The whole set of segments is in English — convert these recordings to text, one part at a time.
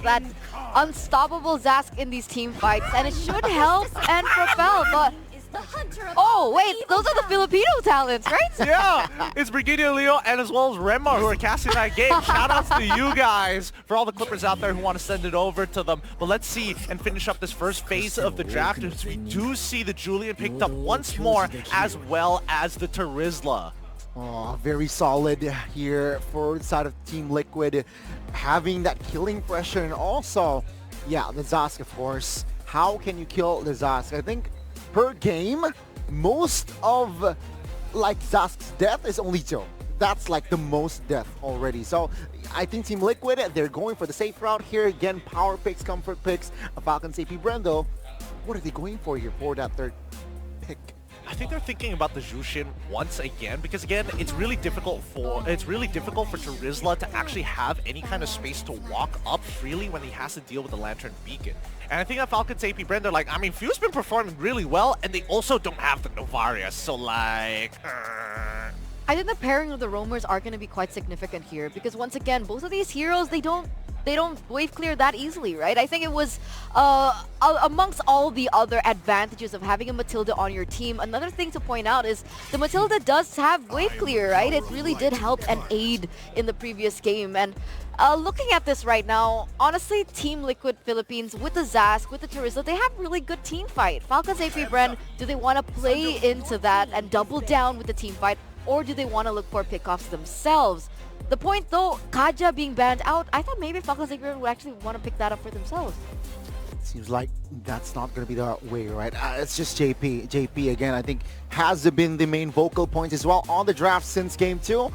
that unstoppable Zask in these team fights, and it should help and propel, but oh, wait, those are the Filipino talents, right? Yeah, it's Brigadier Leo and as well as Remar who are casting that game. Shoutouts to you guys for all the Clippers out there who want to send it over to them. But let's see and finish up this first phase of the draft as we do see the Julian picked up once more as well as the Terizla. Oh, very solid here for the side of Team Liquid, having that killing pressure, and also, yeah, the Zask, of course. How can you kill the Zask? I think per game, most of like Zask's death is only 2. That's like the most death already. So I think Team Liquid, they're going for the safe route here. Again, power picks, comfort picks. Folcos AP.Bren though, what are they going for here for that third pick? I think they're thinking about the Jushin once again because again, it's really difficult for Terizla to actually have any kind of space to walk up freely when he has to deal with the Lantern Beacon. And I think that Folcos AP.Bren, they're like, I mean, Few's been performing really well, and they also don't have the Novarius, so like... I think the pairing of the roamers are going to be quite significant here because once again, both of these heroes, they don't wave clear that easily, right? I think it was amongst all the other advantages of having a Matilda on your team. Another thing to point out is the Matilda does have wave clear, right? It really did help and aid in the previous game. And looking at this right now, honestly, Team Liquid Philippines with the Zask, with the Terizla, they have really good team fight. Folcos AP.Bren, do they want to play into that and double down with the team fight, or do they want to look for pickoffs themselves? The point though, Kaja being banned out, I thought maybe Folcos AP.Bren would actually want to pick that up for themselves. Seems like that's not going to be the way, right? It's just JP. JP, again, I think has been the main vocal point as well on the draft since Game 2.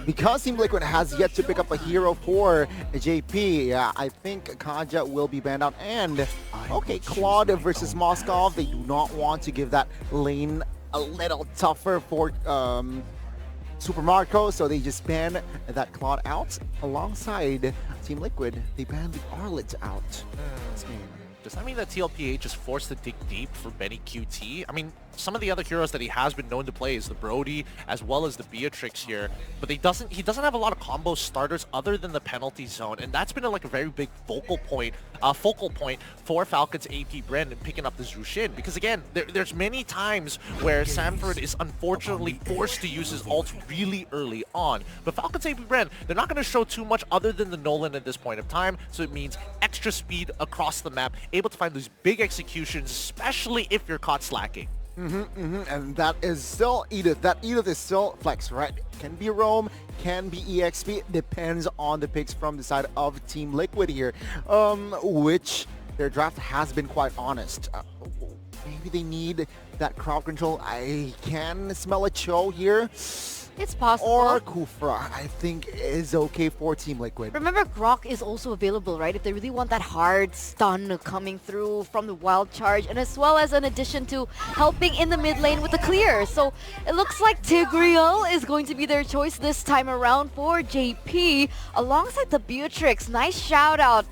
Because Team Liquid has yet to pick up a hero for JP, yeah, I think Kaja will be banned out. And, okay, Claude versus Moskov, they do not want to give that lane a little tougher for Super Marco, so they just ban that Claude out. Alongside Team Liquid, they ban the Arlet out. Does that mean that TLPH is forced to dig deep for Benny QT? I mean, some of the other heroes that he has been known to play is the Brody as well as the Beatrix here, but he doesn't have a lot of combo starters other than the penalty zone, and that's been like a very big focal point for Folcos AP.Bren in picking up the Jushin, because again, there's many times where Sanford is unfortunately forced to use his ults really early on, but Folcos AP.Bren, they're not going to show too much other than the Nolan at this point of time, so it means extra speed across the map, able to find those big executions, especially if you're caught slacking. And that is still Edith. That Edith is still flex, right? Can be Roam, can be EXP. Depends on the picks from the side of Team Liquid here, which their draft has been quite honest. Maybe they need that crowd control. I can smell a Cho here. It's possible. Or Kufra, I think is okay for Team Liquid. Remember, Grok is also available, right? If they really want that hard stun coming through from the wild charge, and as well as an addition to helping in the mid lane with the clear. So it looks like Tigreal is going to be their choice this time around for JP, alongside the Beatrix. Nice shout out.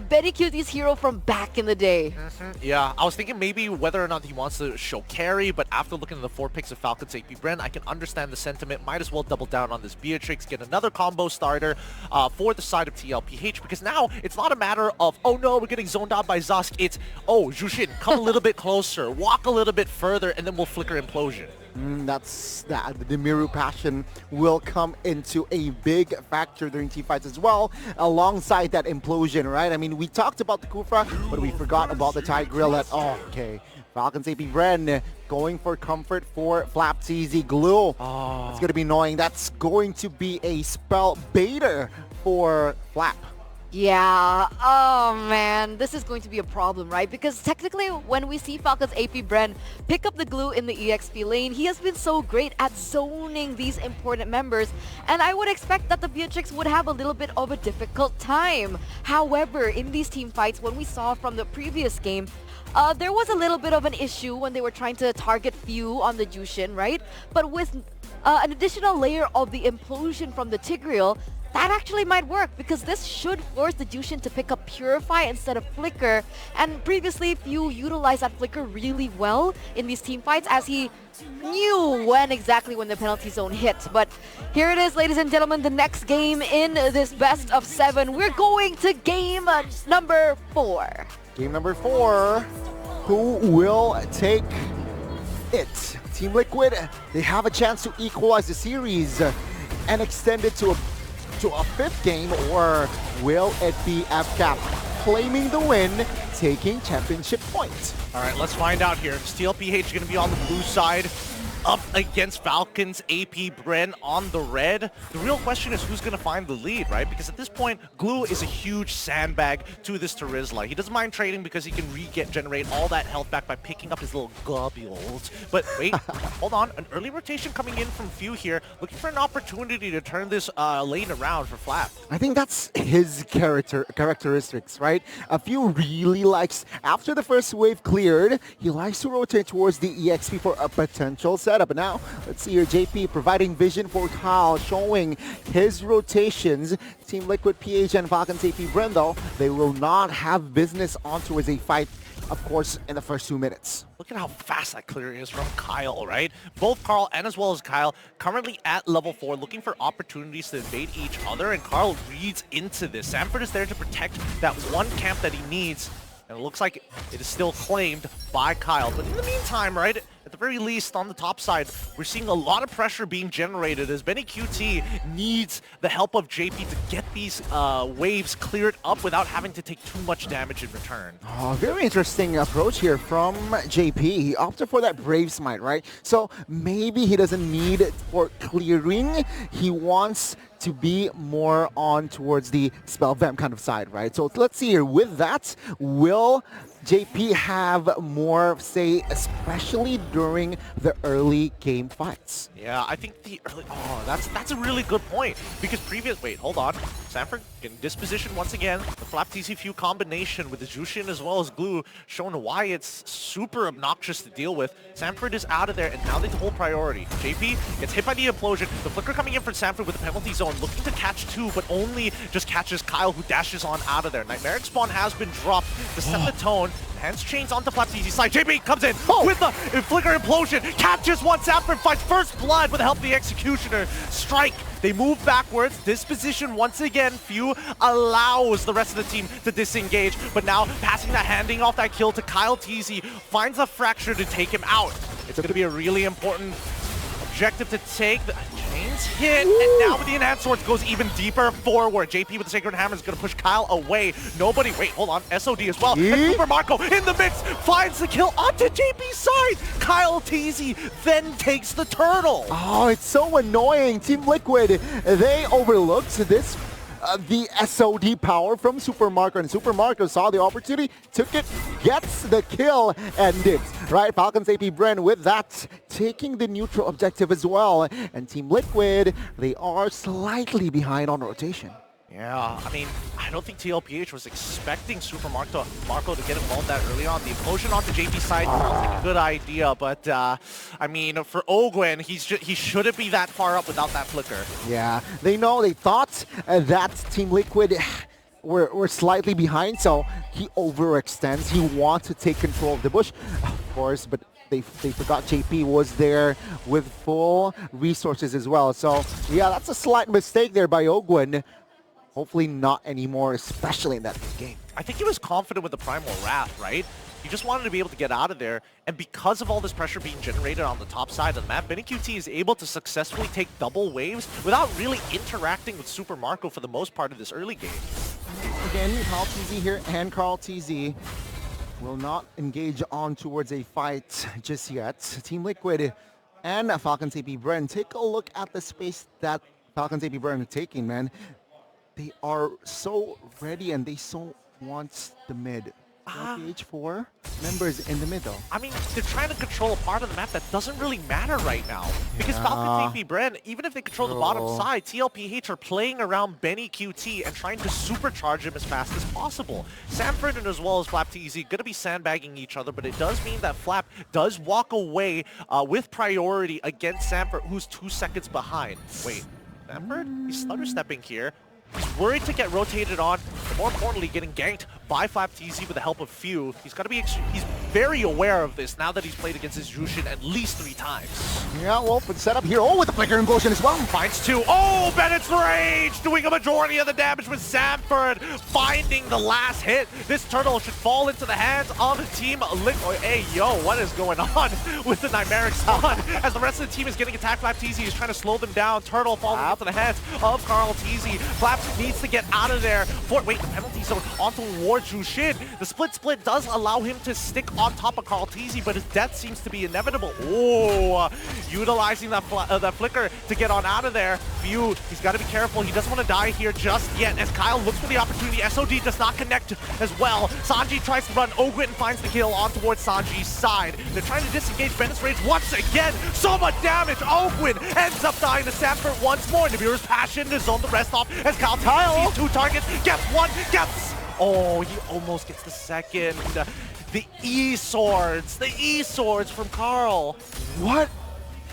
Betty Cutie's hero from back in the day. Yeah, I was thinking maybe whether or not he wants to show carry, but after looking at the 4 picks of Folcos AP.Bren, I can understand the sentiment. Might as well double down on this Beatrix, get another combo starter for the side of TLPH, because now it's not a matter of, oh no, we're getting zoned out by Zask. It's, oh, Jushin, come a little bit closer, walk a little bit further, and then we'll flicker Implosion. That's that. The Miru passion will come into a big factor during team fights as well, alongside that Implosion, right? I mean, we talked about the Kufra, but we forgot about the Tigreal at, oh, okay. Folcos AP.Bren going for comfort for Flapteasy Glue. Oh. It's going to be annoying. That's going to be a spell baiter for Flap. Yeah, oh man, this is going to be a problem, right? Because technically, when we see Folcos AP.Bren pick up the glue in the EXP lane, he has been so great at zoning these important members, and I would expect that the Beatrix would have a little bit of a difficult time. However, in these team fights, when we saw from the previous game, there was a little bit of an issue when they were trying to target Few on the Jushin, right? But with an additional layer of the Implosion from the Tigreal, that actually might work because this should force the Jushin to pick up Purify instead of Flicker. And previously, Few utilized that Flicker really well in these team fights as he knew when the penalty zone hit. But here it is, ladies and gentlemen, the next game in this best of 7. We're going to game number 4. Game number 4. Who will take it? Team Liquid, they have a chance to equalize the series and extend it to a 5th game, or will it be FCAP claiming the win, taking championship points? All right, let's find out here. TLPH going to be on the blue side, up against Falcons, AP.Bren on the red. The real question is who's going to find the lead, right? Because at this point, Glue is a huge sandbag to this Terizla. He doesn't mind trading because he can regenerate all that health back by picking up his little globules. But wait, hold on. An early rotation coming in from Few here, looking for an opportunity to turn this lane around for Flap. I think that's his characteristics, right? A Few really likes, after the first wave cleared, he likes to rotate towards the EXP for a potential setup. But now, let's see here, JP providing vision for Kyle, showing his rotations. Team Liquid, PH, and Falcons AP.Bren, though, they will not have business on towards a fight, of course, in the first 2 minutes. Look at how fast that clear is from Kyle, right? Both Carl and as well as Kyle currently at level 4, looking for opportunities to invade each other, and Carl reads into this. Sanford is there to protect that one camp that he needs, and it looks like it is still claimed by Kyle. But in the meantime, right, at the very least, on the top side, we're seeing a lot of pressure being generated as Benny QT needs the help of JP to get these waves cleared up without having to take too much damage in return. Oh, very interesting approach here from JP. He opted for that Brave Smite, right? So maybe he doesn't need it for clearing. He wants to be more on towards the spell vamp kind of side, right? So let's see here. With that, will JP have more say, especially during the early game fights? Yeah, I think the early... Oh, that's a really good point. Because wait, hold on. Sanford getting disposition once again. The Flap TC Few combination with the Jushin as well as Glue showing why it's super obnoxious to deal with. Sanford is out of there, and now they hold priority. JP gets hit by the implosion. The Flicker coming in for Sanford with the penalty zone, looking to catch 2, but only just catches Kyle, who dashes on out of there. Nightmaric Spawn has been dropped to set the tone. Hands chains onto Flap's easy side. JP comes in with the Flicker implosion. Catches one. Sanford finds first blood with the help of the Executioner. Strike. They move backwards. Disposition once again. Few allows the rest of the team to disengage. But now passing that, handing off that kill to Kyle TZ. Finds a Fracture to take him out. It's going to be a really important objective to take. The chains hit, and now with the enhanced swords goes even deeper forward. JP with the Sacred Hammer is going to push Kyle away. Nobody, wait, hold on, SOD as well. And Super Marco in the mix finds the kill onto JP's side. Kyle TZ then takes the turtle. Oh, it's so annoying. Team Liquid, they overlooked this. The SOD power from Super Marco, and Super Marco saw the opportunity, took it, gets the kill, and dips. Right, Falcons AP.Bren with that, taking the neutral objective as well. And Team Liquid, they are slightly behind on rotation. Yeah, I mean, I don't think TLPH was expecting Super Marco to get involved that early on. The implosion onto JP's side sounds like a good idea, but I mean, for Ogwen, he shouldn't be that far up without that Flicker. Yeah, they thought that Team Liquid were slightly behind, so he overextends. He wants to take control of the bush, of course, but they forgot JP was there with full resources as well. So yeah, that's a slight mistake there by Ogwen. Hopefully not anymore, especially in that game. I think he was confident with the Primal Wrath, right? He just wanted to be able to get out of there, and because of all this pressure being generated on the top side of the map, Benny QT is able to successfully take double waves without really interacting with Super Marco for the most part of this early game. Again, Carl TZ here, and Carl TZ will not engage on towards a fight just yet. Team Liquid and Falcons AP.Bren, take a look at the space that Falcons AP.Bren are taking, man. They are so ready and they so want the mid. PH4 members in the middle. I mean, they're trying to control a part of the map that doesn't really matter right now. Because Falcons AP.Bren, even if they control the bottom side, TLPH are playing around Benny QT and trying to supercharge him as fast as possible. Sanford and as well as Flap TZ going to be sandbagging each other, but it does mean that Flap does walk away with priority against Sanford, who's 2 seconds behind. Wait. Sanford? He's stutter stepping here. He's worried to get rotated on, but more importantly, getting ganked by FlapTZ with the help of Few. He's got to be. He's very aware of this now that he's played against his Jushin at least 3 times. Yeah, well, but set up here. Oh, with the flicker implosion as well. Finds 2. Oh, Bennett's Rage doing a majority of the damage with Sanford finding the last hit. This turtle should fall into the hands of Team Liquid. Hey, yo, what is going on with the Nightmaric spawn? As the rest of the team is getting attacked, FlapTZ is trying to slow them down. Turtle falling into the hands of Carl TZ. Flap needs to get out of there. Wait, the penalty zone onto War Jushin. The split does allow him to stick on top of Carl TZ, but his death seems to be inevitable. Oh, utilizing that flicker to get on out of there. Few, he's got to be careful. He doesn't want to die here just yet as Kyle looks for the opportunity. SOD does not connect as well. Sanji tries to run. Ogwin finds the kill on towards Sanji's side. They're trying to disengage Bennett's Rage once again. So much damage. Ogwin ends up dying to Sanford once more. Nabira's Passion to zone the rest off as Kyle sees 2 targets, gets 1, gets... Oh, he almost gets the second. The E-swords from Carl. What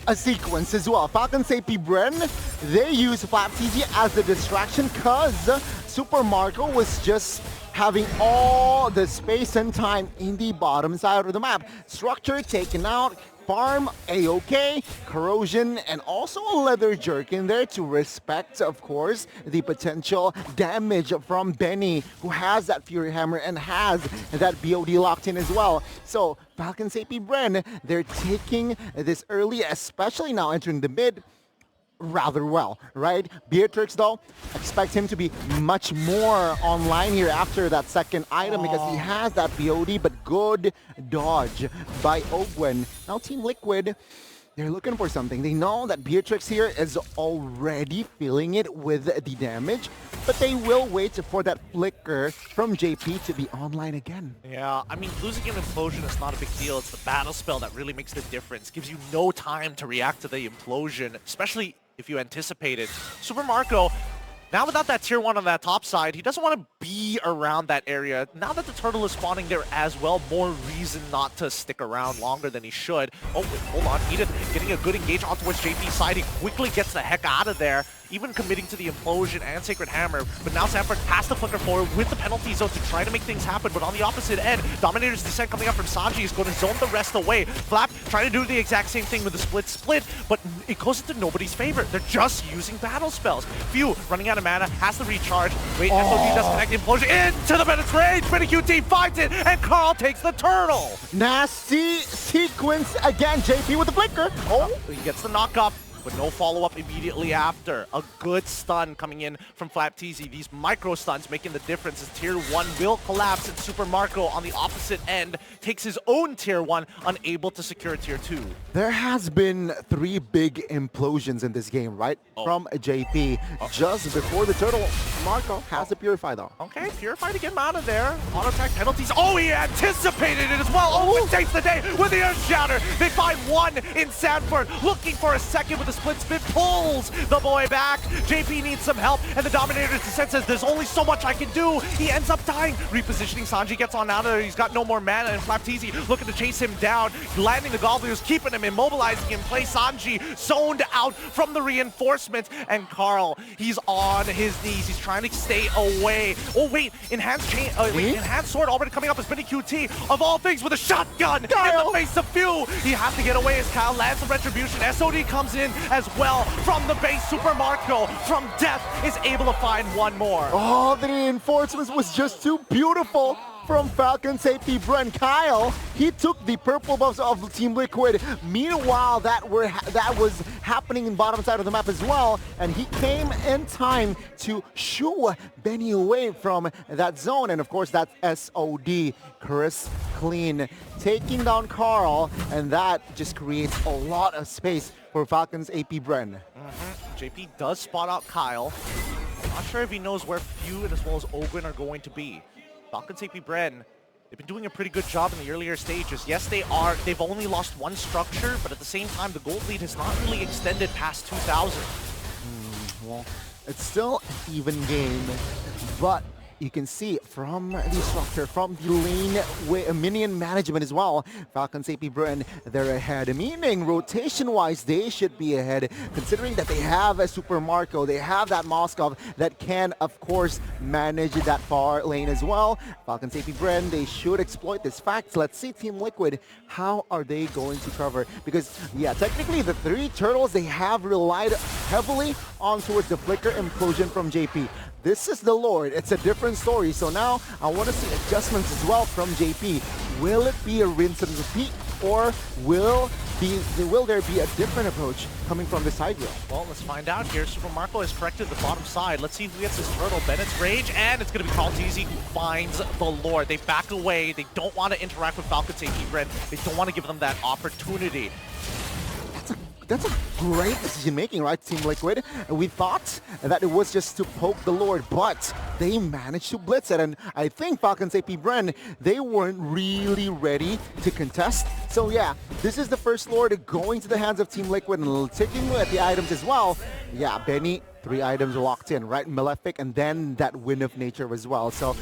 a sequence as well. Falcons AP.Bren, they use FlapTZ as the distraction because Super Marco was just having all the space and time in the bottom side of the map. Structure taken out, farm A-OK, corrosion, and also a leather jerk in there to respect, of course, the potential damage from Benny, who has that Fury Hammer and has that BOD locked in as well. So Falcons AP.Bren, they're taking this early, especially now entering the mid, rather well, right? Beatrix, though, expect him to be much more online here after that second item because he has that BOD, but good dodge by Ogwen. Now Team Liquid, they're looking for something. They know that Beatrix here is already feeling it with the damage, but they will wait for that flicker from JP to be online again. Yeah, I mean, losing an implosion is not a big deal. It's the battle spell that really makes the difference. Gives you no time to react to the implosion, especially if you anticipate it. Super Marco, now without that tier 1 on that top side, he doesn't want to be around that area. Now that the turtle is spawning there as well, more reason not to stick around longer than he should. Oh, wait, hold on. Eden getting a good engage on towards JP's side. He quickly gets the heck out of there, even committing to the implosion and Sacred Hammer. But now Sanford has to flicker forward with the penalty zone to try to make things happen. But on the opposite end, Dominator's Descent coming up from Sanji is going to zone the rest away. Flap trying to do the exact same thing with the split, but it goes into nobody's favor. They're just using battle spells. Few running out of mana, has to recharge. Wait, SOD does connect the implosion into the Bennett's Rage. Benny QT finds it, and Carl takes the turtle. Nasty sequence again. JP with the flicker. Oh, He gets the knock up, but no follow-up immediately after. A good stun coming in from FlapTZ. These micro stuns making the difference as Tier 1 will collapse, and Super Marco on the opposite end takes his own Tier 1, unable to secure Tier 2. there has been 3 big implosions in this game, right? From JP. Just before the turtle, Marco has to purify though. Okay, Purify to get him out of there. Auto attack penalties. Oh, he anticipated it as well. Oh, it takes the day with the Earth Shatter. They find 1 in Sanford, looking for a second with the split spin, pulls the boy back. JP needs some help, and the Dominator's Descent says, there's only so much I can do. He ends up dying. Repositioning, Sanji gets on out of there. He's got no more mana, and FlapTZ looking to chase him down, landing the Gobblers, keeping him, immobilizing him. Play Sanji zoned out from the reinforcements, and Carl, he's on his knees. He's trying to stay away. Oh wait, Enhanced Chain, Enhanced Sword already coming up as Benny QT, of all things, with a shotgun in the face of Few. He has to get away as Kyle lands the Retribution. SOD comes in as well from the base. Super Marco from death is able to find 1 more. Oh, the reinforcements was just too beautiful from Falcons AP.Bren. Kyle, he took the purple buffs of Team Liquid. Meanwhile, that was happening in bottom side of the map as well, and he came in time to shoo Benny away from that zone. And of course, that's SOD, crisp, clean, taking down Carl, and that just creates a lot of space for Falcons AP.Bren. JP does spot out Kyle. Not sure if he knows where Few and as well as Ogren are going to be. Falcons AP.Bren, they've been doing a pretty good job in the earlier stages. Yes, they've only lost 1 structure, but at the same time, the gold lead has not really extended past 2,000. Well, it's still an even game, but you can see from the structure, from the lane minion management as well, Falcons AP.Bren, they're ahead. Meaning, rotation-wise, they should be ahead, considering that they have a Super Marco, they have that Moskov that can, of course, manage that far lane as well. Falcons AP.Bren, they should exploit this fact. Let's see Team Liquid, how are they going to cover? Because, yeah, technically the 3 turtles, they have relied heavily on towards the flicker implosion from JP. This is the Lord. It's a different story. So now I want to see adjustments as well from JP. Will it be a rinse and repeat, or will there be a different approach coming from the side rail? Well, let's find out here. Super Marco has corrected the bottom side. Let's see who gets this turtle. Bennett's Rage, and it's going to be Kaltizi who finds the Lord. They back away. They don't want to interact with Falcons AP.Bren. They don't want to give them that opportunity. That's a great decision making, right, Team Liquid? We thought that it was just to poke the Lord, but they managed to blitz it. And I think Falcons AP.Bren, they weren't really ready to contest. So yeah, this is the first Lord going to the hands of Team Liquid, and taking at the items as well. Yeah, Benny, 3 items locked in, right? Malefic, and then that Wind of Nature as well. So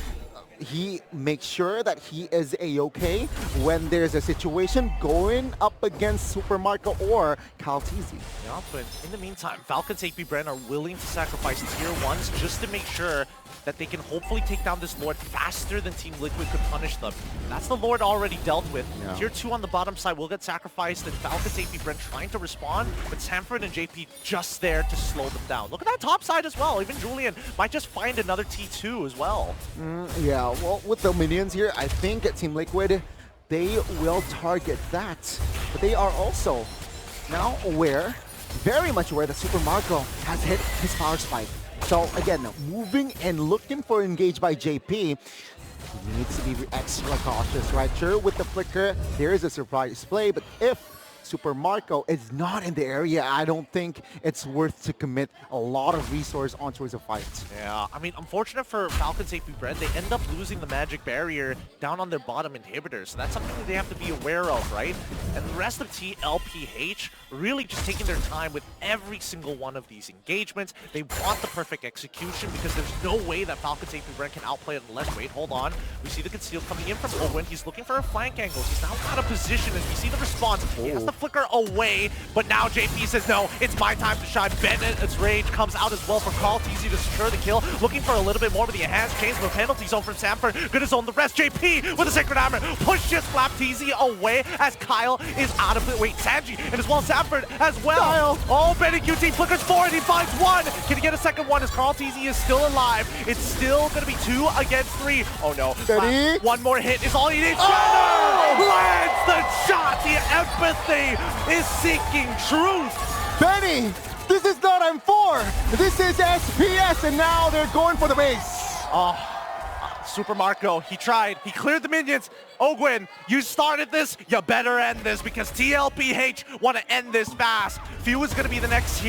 he makes sure that he is a-okay when there's a situation going up against Super Marco or Kaltizi. Yeah, but in the meantime, Falcons AP.Bren are willing to sacrifice tier 1s just to make sure that they can hopefully take down this Lord faster than Team Liquid could punish them. That's the Lord already dealt with. Yeah. Tier 2 on the bottom side will get sacrificed, and Falcons AP.Bren trying to respond, but Sanford and JP just there to slow them down. Look at that top side as well. Even Julian might just find another T2 as well. Yeah, well, with the minions here, I think at Team Liquid, they will target that. But they are also now aware, very much aware, that Super Marco has hit his power spike. So again, moving and looking for engage by JP, he needs to be extra cautious, right? Sure, with the flicker, there is a surprise play, but if Super Marco is not in the area, I don't think it's worth to commit a lot of resource on towards a fight. Yeah, I mean, unfortunate for Falcons AP.Bren, they end up losing the magic barrier down on their bottom inhibitors. So that's something that they have to be aware of, right? And the rest of TLPH really just taking their time with every single one of these engagements. They want the perfect execution because there's no way that Falcons AP.Bren can outplay it unless, wait, hold on. We see the conceal coming in from Owen. He's looking for a flank angle. He's now out of position as we see the response. He has the flicker away, but now JP says, no, it's my time to shine. Bennett's Rage comes out as well for Kaltizi to secure the kill. Looking for a little bit more with the enhanced chains, but penalty zone from Sanford. Gonna zone the rest. JP with a Sacred Armor pushes Flapteezy away as Kyle is out of it. Wait, Sanji and as well Sanford as well. Kyle. Oh, Benny QT flickers forward. He finds one. Can he get a second one as Kaltizi is still alive? It's still gonna be 2 against 3. Oh no. Benny. One more hit is all he needs. Oh! Lands the shot. The empathy is seeking truth. Benny, this is not M4. This is SPS, and now they're going for the base. Oh, Super Marco, he tried. He cleared the minions. Ogwin, you started this. You better end this because TLPH want to end this fast. Few is going to be the next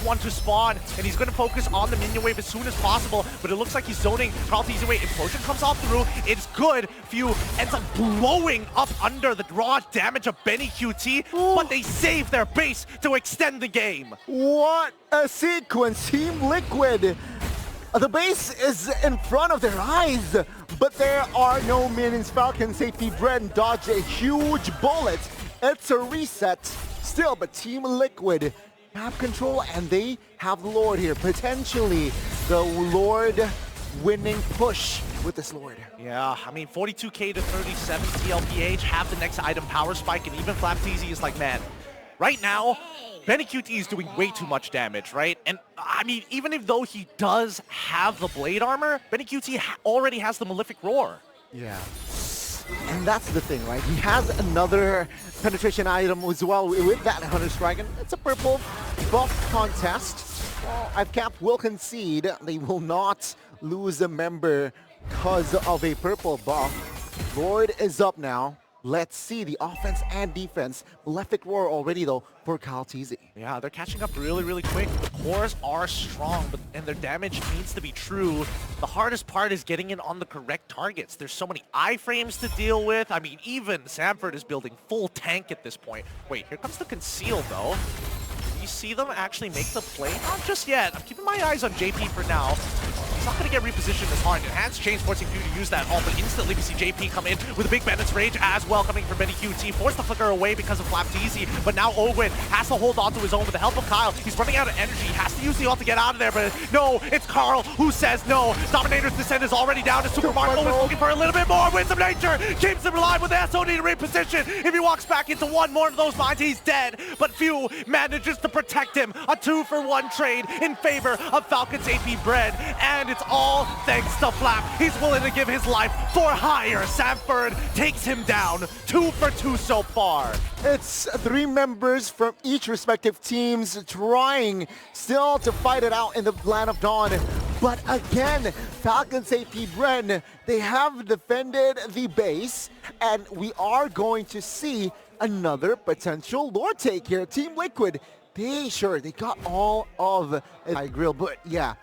one to spawn, and he's going to focus on the minion wave as soon as possible. But it looks like he's zoning Kaltizi away. Implosion comes off through. It's good. Few ends up blowing up under the raw damage of Benny QT, but they save their base to extend the game. What a sequence. Team Liquid. The base is in front of their eyes, but there are no minions. Falcons AP.Bren dodge a huge bullet. It's a reset still, but Team Liquid have control, and they have the Lord here. Potentially the Lord winning push with this Lord. Yeah, I mean, 42k to 37 TLPH have the next item power spike, and even Flapteezy is like, man, right now, Benny QT is doing way too much damage, right? And I mean, even though he does have the blade armor, Benny QT already has the Malefic Roar. Yeah. And that's the thing, right? He has another penetration item as well with that Hunter's Dragon. It's a purple buff contest. Well, IVCap will concede. They will not lose a member because of a purple buff. Lord is up now. Let's see the offense and defense. Malefic Roar already, though, for Kaltizi. Yeah, they're catching up really, really quick. The cores are strong, and their damage needs to be true. The hardest part is getting it on the correct targets. There's so many iframes to deal with. I mean, even Sanford is building full tank at this point. Wait, here comes the conceal, though. You see them actually make the play? Not just yet. I'm keeping my eyes on JP for now. he's not going to get repositioned as hard. Enhanced Chains forcing Few to use that ult, but instantly we see JP come in with a big Bennett's Rage as well, coming from Benny QT. Forced the flicker away because of Flapteezy, but now Ogwin has to hold on to his own with the help of Kyle. He's running out of energy. He has to use the ult to get out of there, but no, it's Carl who says no. Dominator's descent is already down, and Super Marco is looking for a little bit more. Wins of Nature keeps him alive with the SOD to reposition. If he walks back into one more of those mines, he's dead, but Few manages to protect him. A 2-for-1 trade in favor of Falcons AP.Bren, and it's all thanks to Flap. He's willing to give his life for hire. Sanford takes him down. 2 for 2 so far. It's 3 members from each respective teams trying still to fight it out in the Land of Dawn. But again, Falcons AP.Bren, they have defended the base, and we are going to see another potential lore take here. Team Liquid, they got all of high grill, but yeah,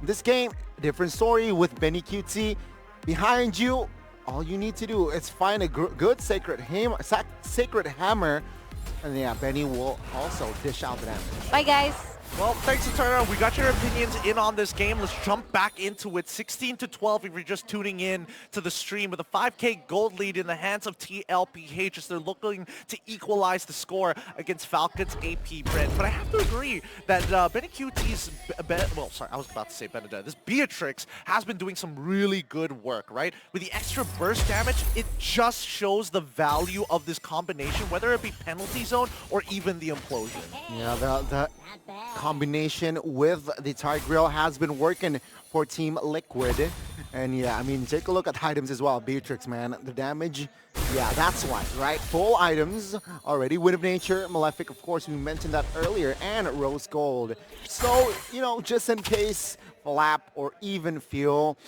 this game, different story with Benny QT. Behind you, all you need to do is find a good sacred hammer, and yeah, Benny will also dish out the damage. Bye, guys. Well, thanks to Turner. We got your opinions in on this game. Let's jump back into it. 16-12 if you're just tuning in to the stream, with a 5K gold lead in the hands of TLPH as they're looking to equalize the score against Falcons AP.Bren. But I have to agree that Benny QT's, well, sorry, I was about to say Benedetta. This Beatrix has been doing some really good work, right? With the extra burst damage, it just shows the value of this combination, whether it be penalty zone or even the implosion. Yeah, the combination with the Tigreal has been working for Team Liquid. And yeah, I mean, take a look at items as well. Beatrix, man, the damage, yeah, that's why, right? Full items already. Wind of Nature, Malefic, of course, we mentioned that earlier, and Rose Gold. So, you know, just in case Flap or even Fuel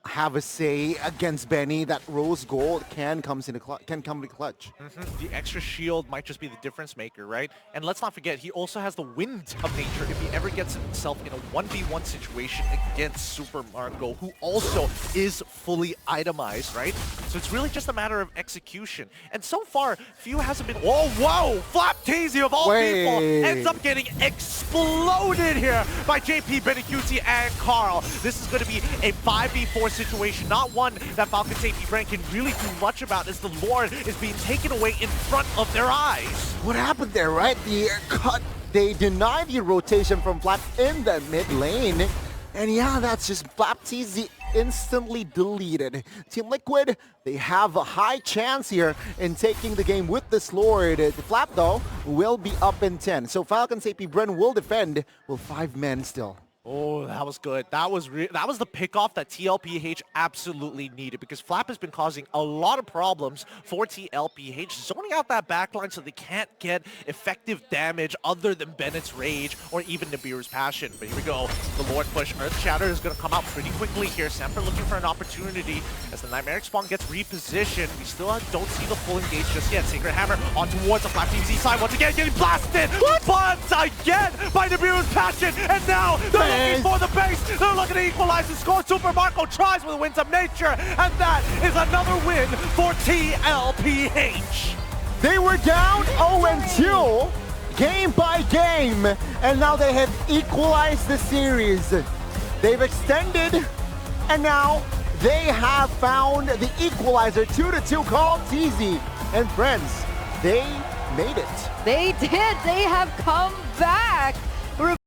have a say against Benny, that Rose Gold can come in the clutch. The extra shield might just be the difference maker, right? And let's not forget, he also has the Wind of Nature if he ever gets himself in a 1v1 situation against Super Marco, who also is fully itemized, right? So it's really just a matter of execution. And so far, Few hasn't been... Whoa, whoa! Flapteezy of all people ends up getting exploded here by JP, Benny QT, and Carl. This is going to be a 5v4 situation, not one that Falcons AP.Bren can really do much about, as the Lord is being taken away in front of their eyes. What happened there, right? The cut, they deny the rotation from Flap in the mid lane. And yeah, that's just Flapteezy instantly deleted. Team Liquid, they have a high chance here in taking the game with this Lord. The Flap, though, will be up in 10. So Falcons AP.Bren will defend with 5 men still. Oh, that was good. That was the pickoff that TLPH absolutely needed, because Flap has been causing a lot of problems for TLPH, zoning out that backline so they can't get effective damage other than Bennett's Rage or even Nibiru's Passion. But here we go. The Lord push. Earth Shatter is going to come out pretty quickly here. Sanford looking for an opportunity as the Nightmaric Spawn gets repositioned. We still don't see the full engage just yet. Sacred Hammer on towards the Flapteezy side. Once again, getting blasted. Once again by Nibiru's Passion. And now they're looking for the base. They're looking to equalize the score. Super Marco tries with Winds of Nature, and that is another win for TLPH. They were down 0-2 game by game, and now they have equalized the series. They've extended, and now they have found the equalizer. 2-2 called TZ. And friends, they made it. They did. They have come back.